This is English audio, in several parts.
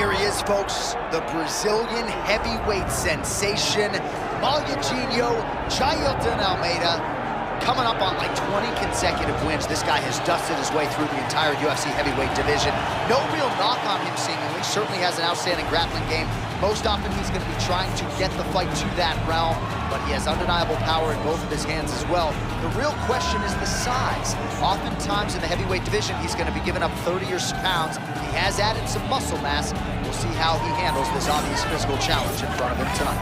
Here he is, folks, the Brazilian heavyweight sensation, Jailton Almeida. Coming up on like 20 consecutive wins. This guy has dusted his way through the entire UFC heavyweight division. No real knock on him, seemingly. Certainly has an outstanding grappling game. Most often he's going to be trying to get the fight to that realm, but he has undeniable power in both of his hands as well. The real question is the size. Oftentimes in the heavyweight division, he's going to be giving up 30-ish pounds. He has added some muscle mass. We'll see how he handles this obvious physical challenge in front of him tonight.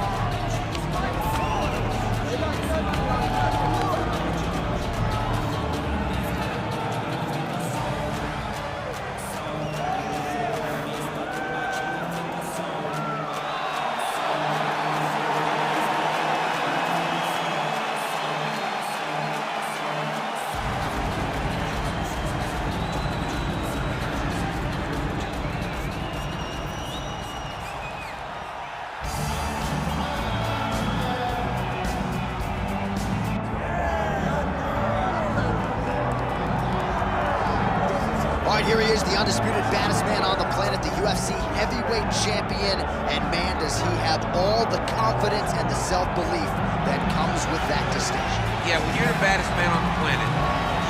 Here he is, the undisputed baddest man on the planet, the UFC heavyweight champion, and man, does he have all the confidence and the self-belief that comes with that distinction. Yeah, when you're the baddest man on the planet,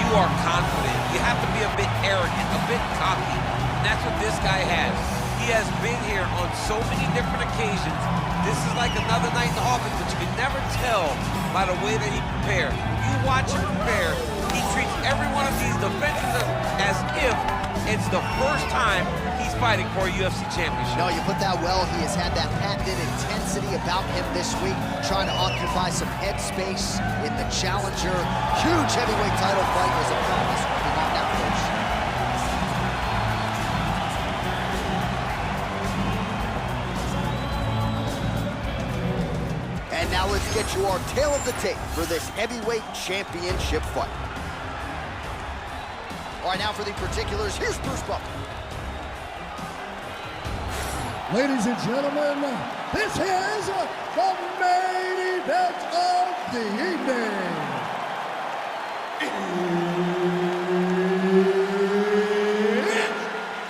you are confident. You have to be a bit arrogant, a bit cocky, and that's what this guy has. He has been here on so many different occasions. This is like another night in the office, but you can never tell by the way that he prepared. You watch him prepare, he treats every one of these defenders as if it's the first time he's fighting for a UFC championship. No, you put that well. He has had that patented intensity about him this week, trying to occupy some head space in the challenger. Huge heavyweight title fight was upon us. Moving on now, folks. And now let's get you our tale of the tape for this heavyweight championship fight. All right, now for the particulars, here's Bruce Buffer. Ladies and gentlemen, this is the main event of the evening. It's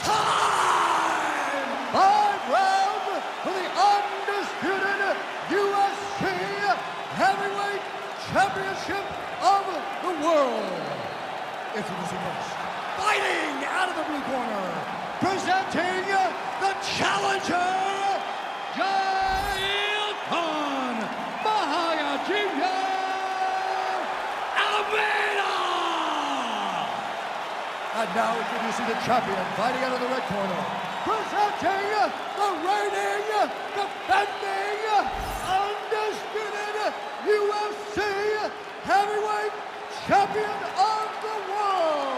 time! 5 rounds for the undisputed UFC Heavyweight Championship of the world. Introducing first, fighting out of the blue corner, presenting the challenger, Jailton Almeida! And now introducing the champion, fighting out of the red corner, presenting the reigning, defending, undisputed UFC Heavyweight Champion of the world,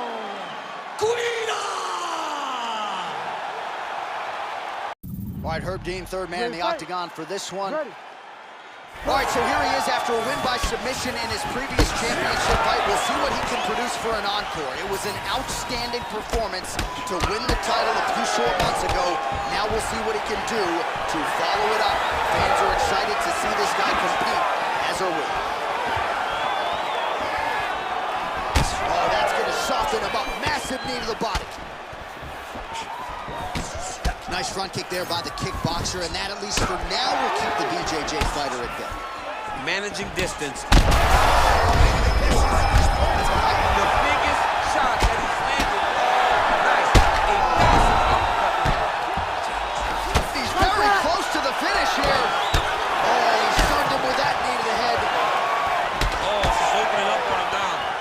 All right, Herb Dean, third man in the octagon for this one. All right, so here he is after a win by submission in his previous championship fight. We'll see what he can produce for an encore. It was an outstanding performance to win the title a few short months ago. Now we'll see what he can do to follow it up. Fans are excited to see this guy compete, as are we. Oh, that's going to soften him up. Massive knee to the body. Nice front kick there by the kickboxer, and that, at least for now, will keep the BJJ fighter at bay. Managing distance. The biggest shot that he's landed all night. A massive uppercut. He's very close to the finish here. Oh, he stunned him with that knee to the head. Oh, he's opening up on him now.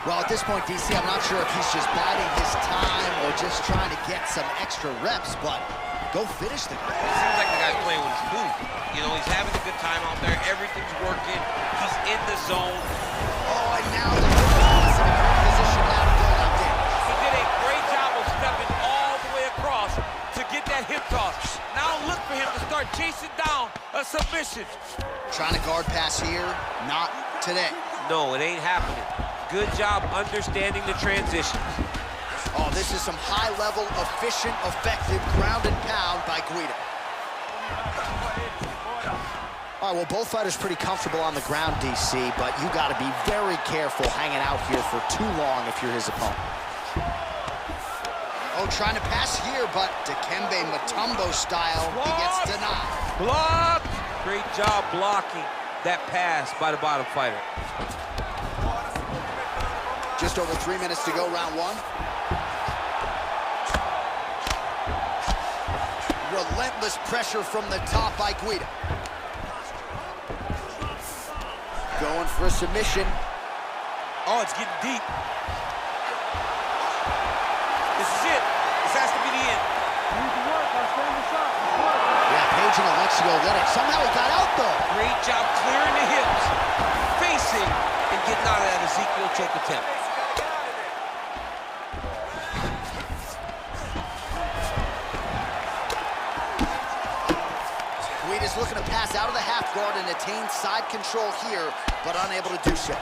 Well, at this point, DC, I'm not sure if he's just biding his time or just trying to get some extra reps, but go finish the guy. It seems like the guy's playing with his food. You know, he's having a good time out there. Everything's working. He's in the zone. Oh, and now the is in a great position now to go out there. He did a great job of stepping all the way across to get that hip toss. Now look for him to start chasing down a submission. Trying to guard pass here, not today. No, it ain't happening. Good job understanding the transitions. Oh, this is some high-level, efficient, effective ground and pound by Guida. All right, well, both fighters pretty comfortable on the ground, DC, but you got to be very careful hanging out here for too long if you're his opponent. Oh, trying to pass here, but Dikembe Mutombo style, he gets denied. Block! Great job blocking that pass by the bottom fighter. Just over 3 minutes to go, round one. Relentless pressure from the top by Guida. Going for a submission. Oh, it's getting deep. This is it. This has to be the end. Yeah, Page and Alexio let it. Somehow he got out, though. Great job clearing the hips, facing, and getting out of that Ezekiel choke attempt. Guida's looking to pass out of the half guard and attain side control here, but unable to do so.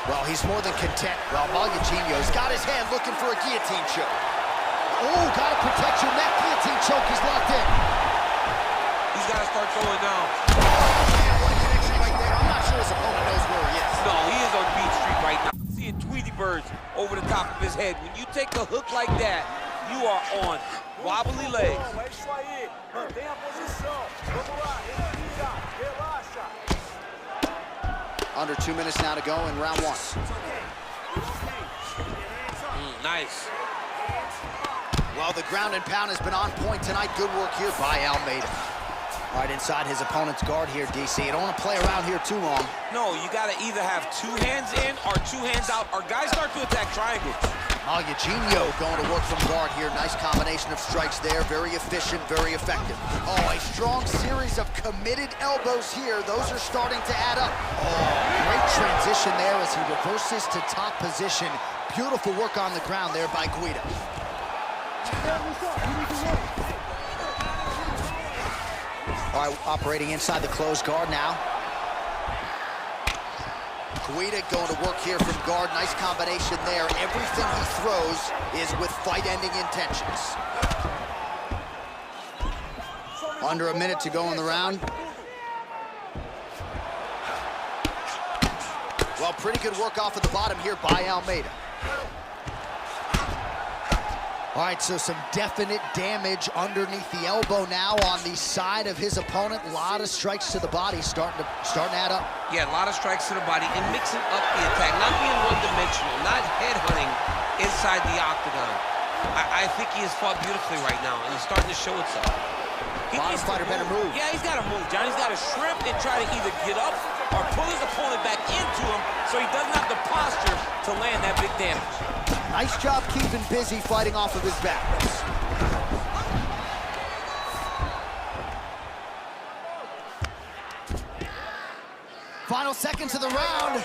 Well, he's more than content. Well, Malgaginho's got his hand looking for a guillotine choke. Oh, gotta protect your neck. Guillotine choke is locked in. He's gotta start going down. Oh, man, what a connection right there. I'm not sure his opponent knows where he is. No, he is on Beat Street right now. Seeing Tweety birds over the top of his head. When you take a hook like that, you are on wobbly legs. Under 2 minutes now to go in round one. Nice. Well, the ground and pound has been on point tonight. Good work here by Almeida. Right inside his opponent's guard here, DC. You don't want to play around here too long. No, you got to either have 2 hands in or 2 hands out, or guys start to attack triangles. Malgaginho going to work from guard here. Nice combination of strikes there. Very efficient, very effective. Oh, a strong series of committed elbows here. Those are starting to add up. Oh, great transition there as he reverses to top position. Beautiful work on the ground there by Guida. All right, operating inside the closed guard now. Guida going to work here from guard. Nice combination there. Everything he throws is with fight-ending intentions. Under a minute to go in the round. Well, pretty good work off of the bottom here by Almeida. All right, so some definite damage underneath the elbow now on the side of his opponent. A lot of strikes to the body starting to add up. Yeah, a lot of strikes to the body and mixing up the attack, not being one-dimensional, not headhunting inside the octagon. I think he has fought beautifully right now, and it's starting to show itself. Bottom fighter better move. Yeah, he's got to move, John. He's got to shrimp and try to either get up or pull his opponent back into him so he doesn't have the posture to land that big damage. Nice job keeping busy fighting off of his back. Final seconds of the round.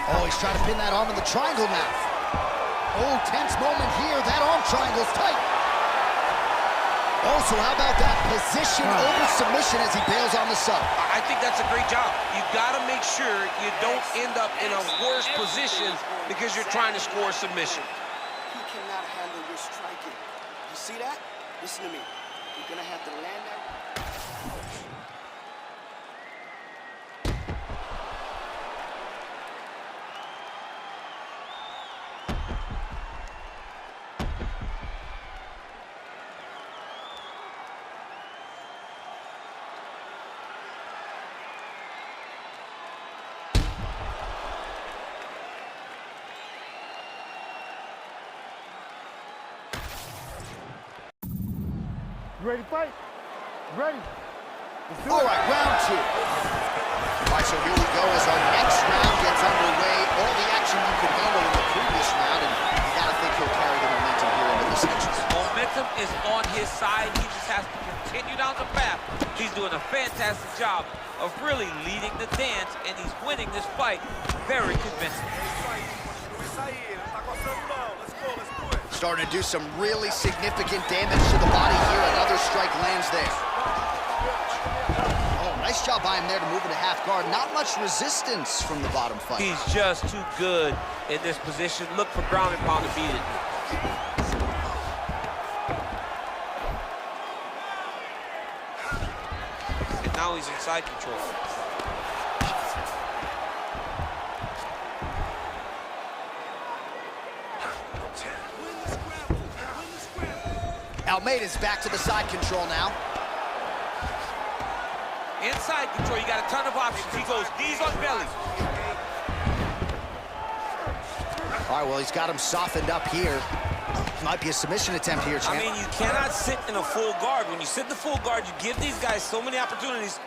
Oh, he's trying to pin that arm in the triangle now. Oh, tense moment here. That arm triangle's tight. Oh, so how about that position over submission as he bails on the sub? I think that's a great job. You got to make sure you don't end up in a worse position because you're trying to score a submission. He cannot handle your striking. You see that? Listen to me. You're going to have to land that. You ready to fight? Ready. All right, round two. All right, so here we go as our next round gets underway. All the action you could handle in the previous round, and you gotta think he'll carry the momentum here into the sections. Momentum is on his side. He just has to continue down the path. He's doing a fantastic job of really leading the dance, and he's winning this fight very convincing. Starting to do some really significant damage to the body here. Another strike lands there. Oh, nice job by him there to move into half guard. Not much resistance from the bottom fight. He's just too good in this position. Look for ground and pound to beat it. And now he's in side control. Almeida's back to the side control now. Inside control, you got a ton of options. He goes knees on belly. All right, well, he's got him softened up here. Might be a submission attempt here, champ. I mean, you cannot sit in a full guard. When you sit in the full guard, you give these guys so many opportunities.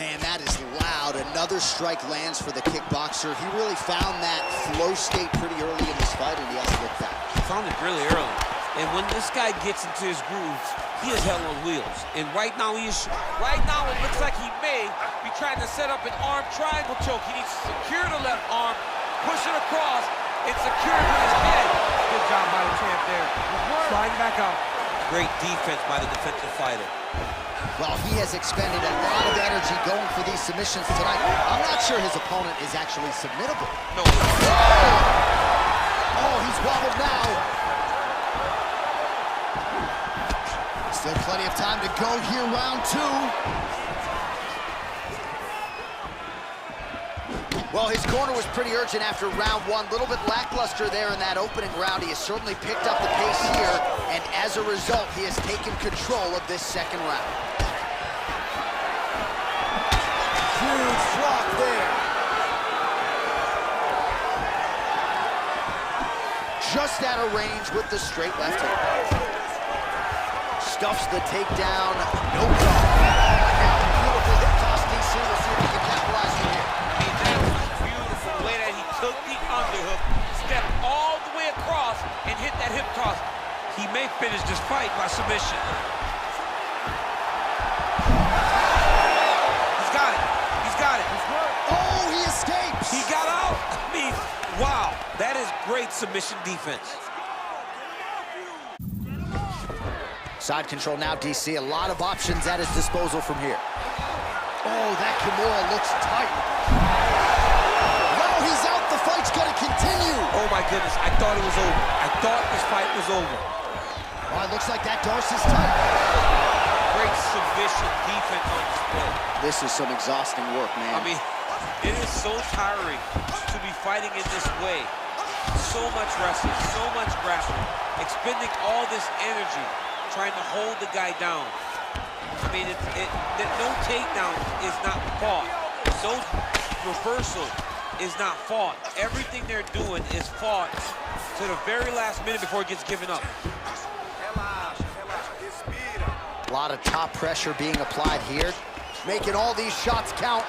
Man, that is loud. Another strike lands for the kickboxer. He really found that flow state pretty early in this fight, and he has to look back. He found it really early. And when this guy gets into his grooves, he is hell on wheels. And right now, it looks like he may be trying to set up an arm triangle choke. He needs to secure the left arm, push it across, and secure it with his head. Good job by the champ there. Sliding back out. Great defense by the defensive fighter. Well, he has expended a lot of energy going for these submissions tonight. I'm not sure his opponent is actually submittable. No. Oh, he's wobbled now. Still plenty of time to go here, round 2. Well, his corner was pretty urgent after round 1. A little bit lackluster there in that opening round. He has certainly picked up the pace here, and as a result, he has taken control of this second round. Huge drop there. Just out of range with the straight left hook. Stuffs the takedown, no problem. Beautiful hip toss, DC. We'll see if he can capitalize from here. I mean, that was beautiful the way that he took the underhook, stepped all the way across, and hit that hip toss. He may finish this fight by submission. He's got it. He's got it. Oh, he escapes. He got out. I mean, wow. That is great submission defense. Side control now, DC. A lot of options at his disposal from here. Oh, that Kimura looks tight. Well, he's out. The fight's going to continue. Oh, my goodness. I thought it was over. I thought this fight was over. Oh, it looks like that Darcy's tight. Great submission defense on display. This is some exhausting work, man. I mean, it is so tiring to be fighting in this way. So much wrestling, so much grappling, expending all this energy, trying to hold the guy down. I mean, no takedown is not fought. No reversal is not fought. Everything they're doing is fought to the very last minute before it gets given up. A lot of top pressure being applied here, making all these shots count.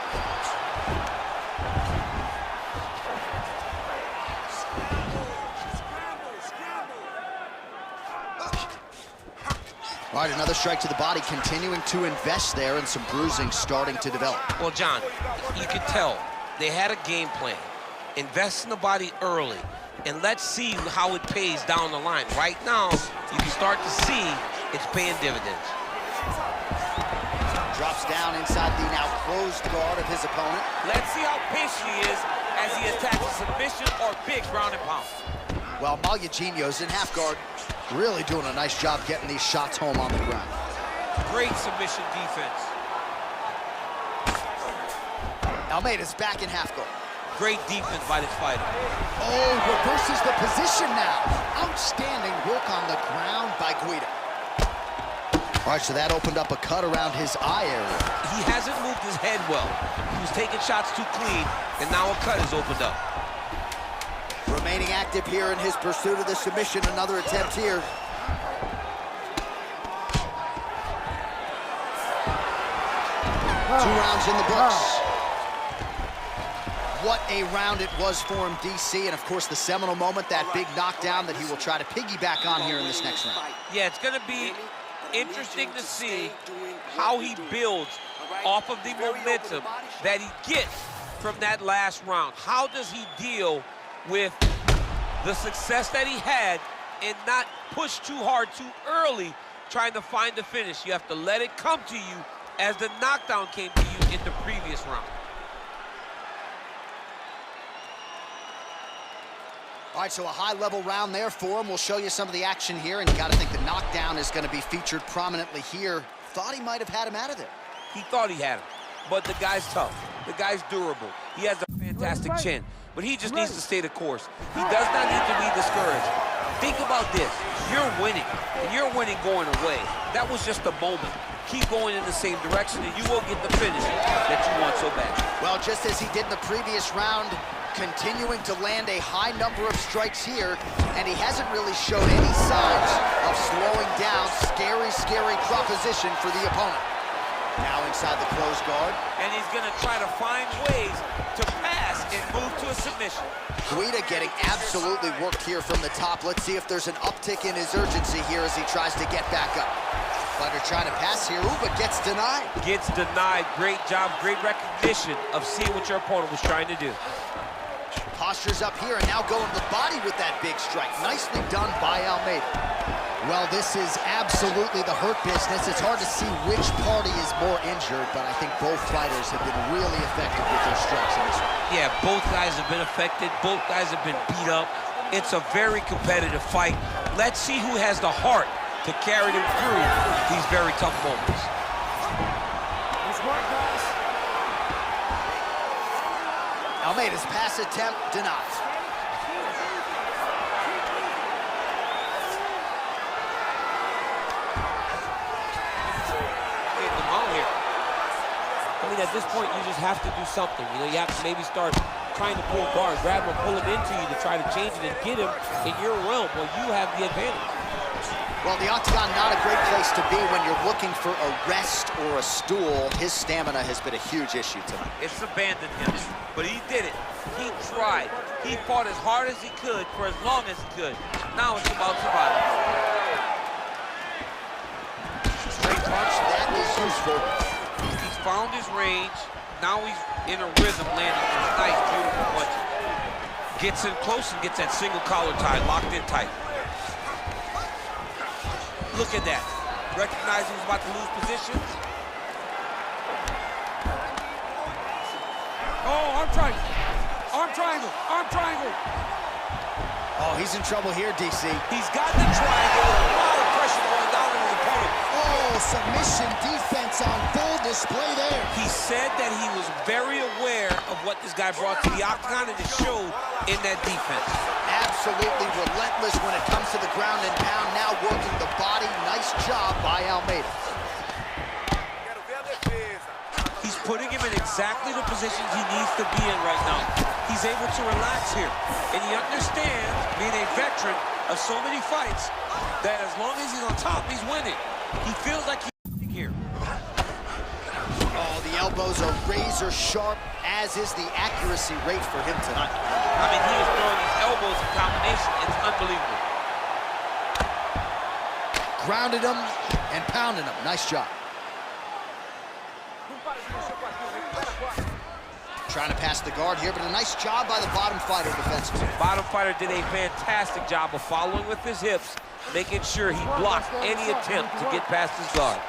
All right, another strike to the body, continuing to invest there, and some bruising starting to develop. Well, John, you can tell they had a game plan. Invest in the body early, and let's see how it pays down the line. Right now, you can start to see it's paying dividends. Drops down inside the now closed guard of his opponent. Let's see how patient he is as he attacks a submission or big ground and pound. Well, Malugino's in half guard, really doing a nice job getting these shots home on the ground. Great submission defense. Almeida's back in half guard. Great defense by this fighter. Oh, reverses the position now. Outstanding work on the ground by Guida. All right, so that opened up a cut around his eye area. He hasn't moved his head well. He was taking shots too clean, and now a cut has opened up. Remaining active here in his pursuit of the submission. Another attempt here. 2 rounds in the books. What a round it was for him, DC, and of course the seminal moment, that big knockdown that he will try to piggyback on here in this next round. Yeah, it's gonna be interesting to see how he builds off of the momentum that he gets from that last round. How does he deal with the success that he had and not push too hard too early trying to find the finish? You have to let it come to you as the knockdown came to you in the previous round. All right, so a high-level round there for him. We'll show you some of the action here, and you got to think the knockdown is going to be featured prominently here. Thought he might have had him out of there. He thought he had him, but the guy's tough. The guy's durable. He has a fantastic chin, but he just needs to stay the course. He does not need to be discouraged. Think about this. You're winning, and you're winning going away. That was just a moment. Keep going in the same direction, and you will get the finish that you want so bad. Well, just as he did in the previous round, continuing to land a high number of strikes here, and he hasn't really shown any signs of slowing down. Scary, scary proposition for the opponent. Now inside the closed guard. And he's gonna try to find ways to pass and move to a submission. Guida getting absolutely worked here from the top. Let's see if there's an uptick in his urgency here as he tries to get back up. Fighter trying to pass here, but gets denied. Gets denied. Great job, great recognition of seeing what your opponent was trying to do. Postures up here and now going to the body with that big strike. Nicely done by Almeida. Well, this is absolutely the hurt business. It's hard to see which party is more injured, but I think both fighters have been really effective with their strikes in this one. Yeah, both guys have been affected. Both guys have been beat up. It's a very competitive fight. Let's see who has the heart to carry them through these very tough moments. Almeida's pass attempt denied. I mean, at this point, you just have to do something. You know, you have to maybe start trying to pull guard, grab him, pull him into you to try to change it and get him in your realm. Well, you have the advantage. Well, the octagon, not a great place to be when you're looking for a rest or a stool. His stamina has been a huge issue tonight. It's abandoned him, but he did it. He tried. He fought as hard as he could for as long as he could. Now it's about survival. Straight punch, that is useful. He's found his range. Now he's in a rhythm, landing these nice, beautiful punches. Gets in close and gets that single collar tie locked in tight. Look at that. Recognizing he's about to lose position. Oh, arm triangle. Arm triangle. Arm triangle. Oh, he's in trouble here, DC. He's got the triangle with a lot of pressure going down on his opponent. Oh, submission defense on full display there. He said that he was very aware of what this guy brought to the octagon, and it showed in that defense. Absolutely relentless when it comes to the ground and pound. Now working the body. Nice job by Almeida. He's putting him in exactly the positions he needs to be in right now. He's able to relax here. And he understands, being a veteran of so many fights, that as long as he's on top, he's winning. He feels like he's here. Oh, the elbows are razor sharp, as is the accuracy rate for him tonight. I mean, he is throwing these elbows in combination. It's unbelievable. Grounded him and pounded him. Nice job. Trying to pass the guard here, but a nice job by the bottom fighter defensively. Bottom fighter did a fantastic job of following with his hips, making sure he blocked any attempt to get past his guard.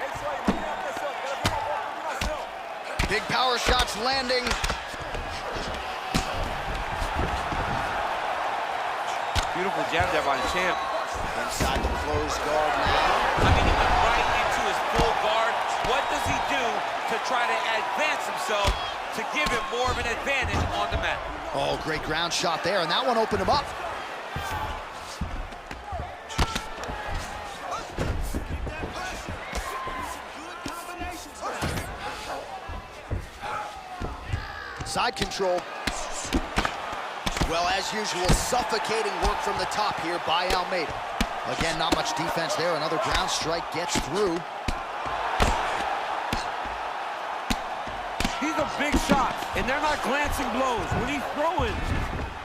Big power shots landing. Beautiful jab there by the champ. Inside the closed guard now. I mean, he went right into his full guard. What does he do to try to advance himself to give him more of an advantage on the mat? Oh, great ground shot there, and that one opened him up. Side control. Well, as usual, suffocating work from the top here by Almeida. Again, not much defense there. Another ground strike gets through. These are big shots, and they're not glancing blows. When he's throwing,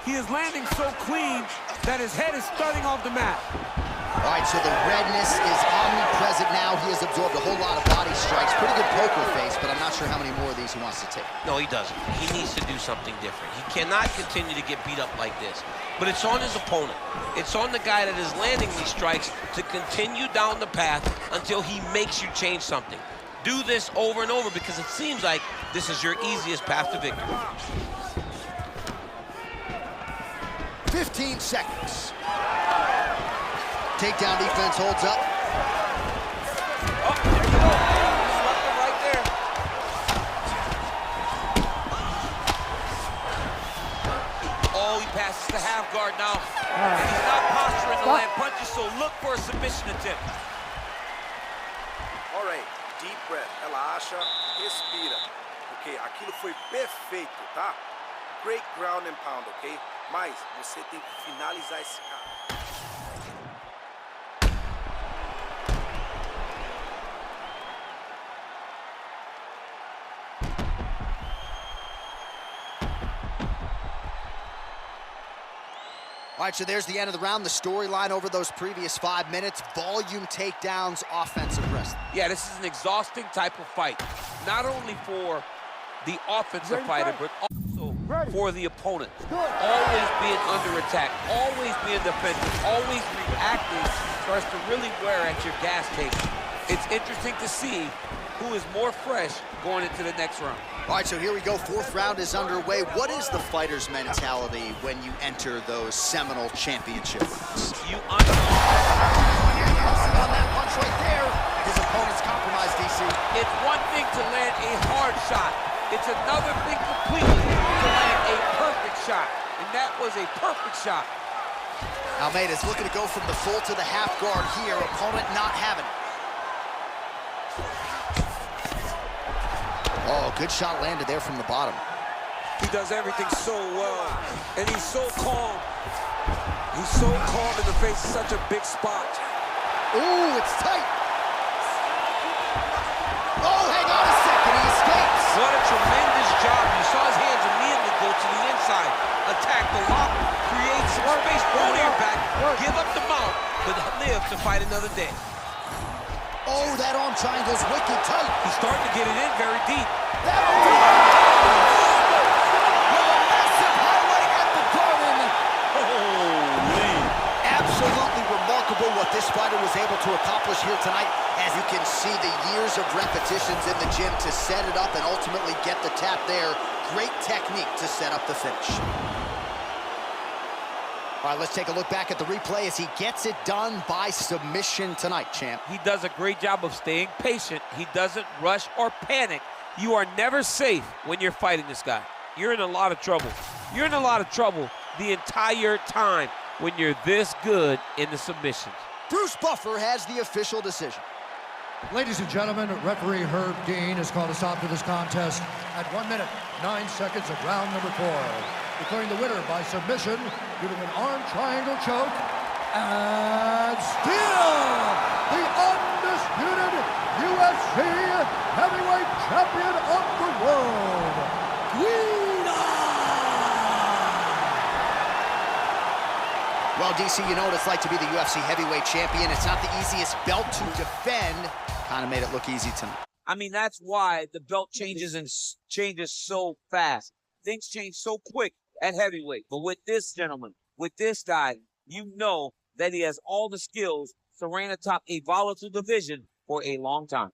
he is landing so clean that his head is starting off the mat. All right, so the redness is omnipresent now. He has absorbed a whole lot of body strikes. Pretty good poker face, but I'm not sure how many more of these he wants to take. No, he doesn't. He needs to do something different. He cannot continue to get beat up like this. But it's on his opponent. It's on the guy that is landing these strikes to continue down the path until he makes you change something. Do this over and over because it seems like this is your easiest path to victory. 15 seconds. Takedown defense holds up. Oh, there you go. Slept him right there. Oh, he passed passes the half guard now. And he's not posturing to land punches, so look for a submission attempt. All right, deep breath. Relaxa, respira. Ok, aquilo foi perfeito, tá? Great ground and pound, ok? Mas você tem que finalizar esse cara. All right, so there's the end of the round. The storyline over those previous 5 minutes, volume takedowns, offensive wrestling. Yeah, this is an exhausting type of fight. Not only for the offensive fighter, but also for the opponent. Always being under attack, always being defensive, always reacting starts to really wear at your gas tank. It's interesting to see who is more fresh going into the next round. All right, so here we go. Fourth round is underway. What is the fighter's mentality when you enter those seminal championship rounds? You understand. On that punch right there, his opponent's compromised, DC. It's one thing to land a hard shot. It's another thing completely to land a perfect shot. And that was a perfect shot. Almeida's looking to go from the full to the half guard here. Opponent not having it. Oh, good shot landed there from the bottom. He does everything so well, and he's so calm. He's so calm in the face of such a big spot. Ooh, it's tight. Oh, hang on a second, he escapes. What a tremendous job. You saw his hands immediately go to the inside. Attack the lock, create some space, pull your back, give up the mount, but live to fight another day. Oh, that arm triangle's wicked tight. He's starting to get it in very deep. That with a massive highlight at the Garden. Holy. Absolutely remarkable what this fighter was able to accomplish here tonight. As you can see, the years of repetitions in the gym to set it up and ultimately get the tap there. Great technique to set up the finish. All right, let's take a look back at the replay as he gets it done by submission tonight, champ. He does a great job of staying patient. He doesn't rush or panic. You are never safe when you're fighting this guy. You're in a lot of trouble. You're in a lot of trouble the entire time when you're this good in the submissions. Bruce Buffer has the official decision. Ladies and gentlemen, referee Herb Dean has called a stop to this contest at 1 minute, 9 seconds of round number 4. Declaring the winner by submission due to an arm triangle choke, and still the undisputed UFC heavyweight champion of the world, Well, DC, you know what it's like to be the UFC heavyweight champion. It's not the easiest belt to defend. Kind of made it look easy tonight. I mean, that's why the belt changes and changes so fast. Things change so quick at heavyweight. But with this gentleman, with this guy, you know that he has all the skills to reign atop a volatile division for a long time.